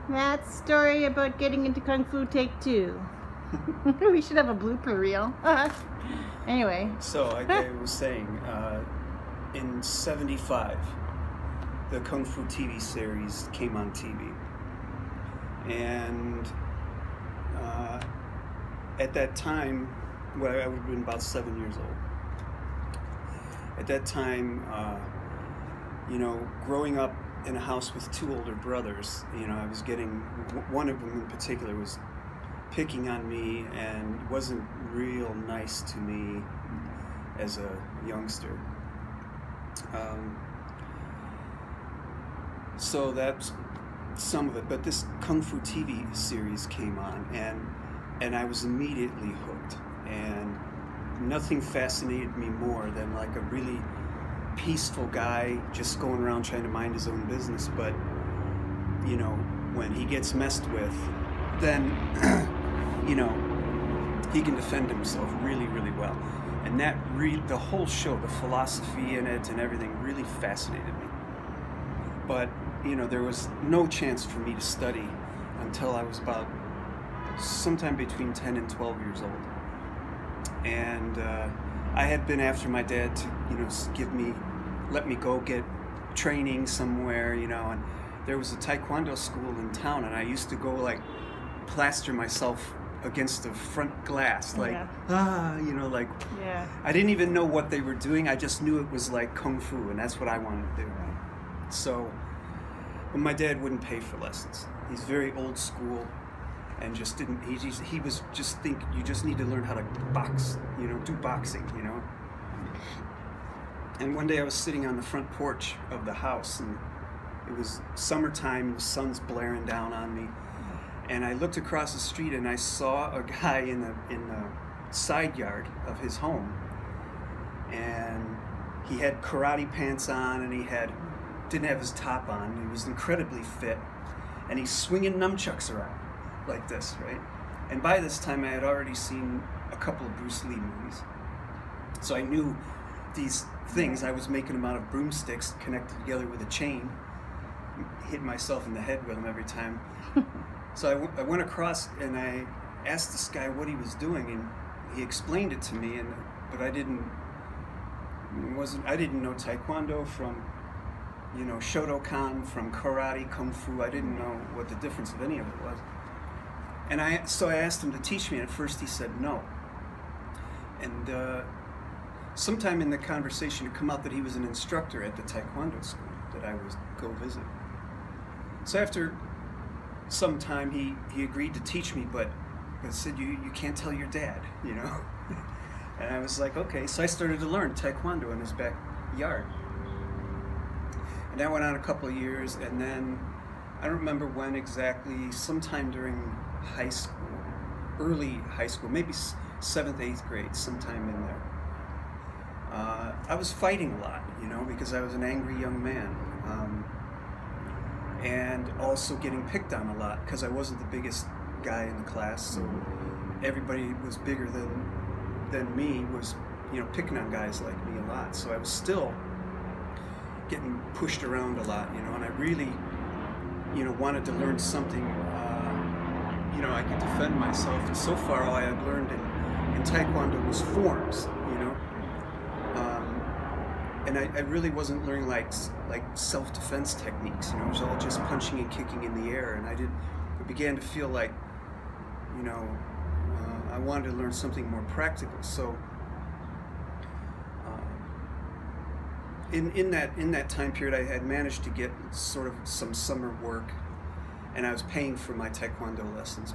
That story about getting into Kung Fu, take 2. We should have a blooper reel. Anyway. So I was saying, in '75, the Kung Fu TV series came on TV. And at that time, well, I would have been about 7 years old. At that time, you know, growing up in a house with 2 older brothers, you know, I was getting, one of them in particular was picking on me and wasn't real nice to me as a youngster. So that's some of it, but this Kung Fu TV series came on, and I was immediately hooked, and nothing fascinated me more than like a really peaceful guy just going around trying to mind his own business, but you know, when he gets messed with, then you know, he can defend himself really, really well. And that the whole show, the philosophy in it and everything really fascinated me. But you know, there was no chance for me to study until I was about sometime between 10 and 12 years old. And I had been after my dad to, you know, let me go get training somewhere, you know, and there was a Taekwondo school in town, and I used to go like plaster myself against the front glass, like, you know, like, I didn't even know what they were doing. I just knew it was like Kung Fu, and that's what I wanted to do. So, but my dad wouldn't pay for lessons. He's very old school, and just didn't, he was just think, you just need to learn how to box, you know, do boxing, you know. And one day I was sitting on the front porch of the house, and it was summertime, and the sun's blaring down on me. And I looked across the street and I saw a guy in the side yard of his home. And he had karate pants on, and he didn't have his top on. He was incredibly fit. And he's swinging nunchucks around like this, right? And by this time I had already seen a couple of Bruce Lee movies. So I knew these things. I was making them out of broomsticks connected together with a chain. Hit myself in the head with them every time. So I went across and I asked this guy what he was doing, and he explained it to me, but I didn't know Taekwondo from, you know, Shotokan, from karate, Kung Fu. I didn't know what the difference of any of it was. And so I asked him to teach me, and at first he said no. And sometime in the conversation it come out that he was an instructor at the Taekwondo school that I was go visit. So after some time he agreed to teach me, but said you can't tell your dad, you know. And I was like, okay. So I started to learn Taekwondo in his backyard, and that went on a couple of years, and then I don't remember when exactly, sometime during high school, early high school, maybe 7th, 8th grade, sometime in there, I was fighting a lot, you know, because I was an angry young man. And also getting picked on a lot because I wasn't the biggest guy in the class, so everybody was bigger than me was, you know, picking on guys like me a lot. So I was still getting pushed around a lot, you know, and I really, you know, wanted to learn something, you know, I could defend myself. And so far all I had learned in Taekwondo was forms, you know. And I really wasn't learning like self-defense techniques, you know. It was all just punching and kicking in the air, and I began to feel like, you know, I wanted to learn something more practical. So in that time period, I had managed to get sort of some summer work, and I was paying for my Taekwondo lessons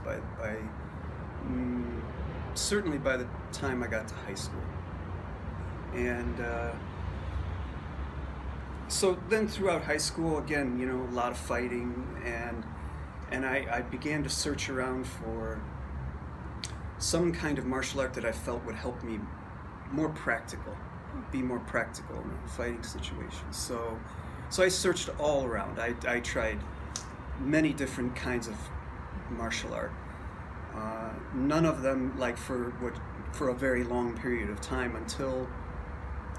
certainly by the time I got to high school. And so then throughout high school, again, you know, a lot of fighting, and I began to search around for some kind of martial art that I felt would help me be more practical in a fighting situation. So I searched all around. I tried many different kinds of martial art. None of them like for a very long period of time, until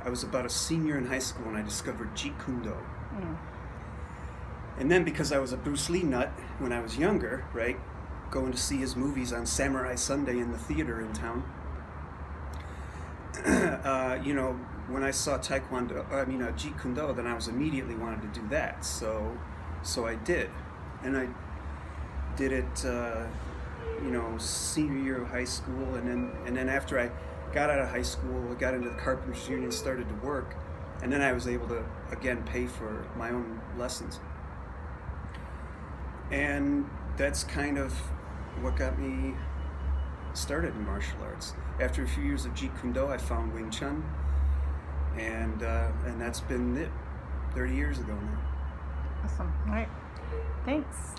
I was about a senior in high school and I discovered Jeet Kune Do. And then because I was a Bruce Lee nut when I was younger, right, going to see his movies on Samurai Sunday in the theater in town, you know, when I saw Jeet Kune Do, then I was immediately wanted to do that. So I did, and I did it, you know, senior year of high school, and then after I got out of high school, I got into the Carpenters Union, started to work, and then I was able to again pay for my own lessons, and that's kind of what got me started in martial arts. After a few years of Jeet Kune Do, I found Wing Chun, and that's been it. 30 years ago now. Awesome. All right. Thanks.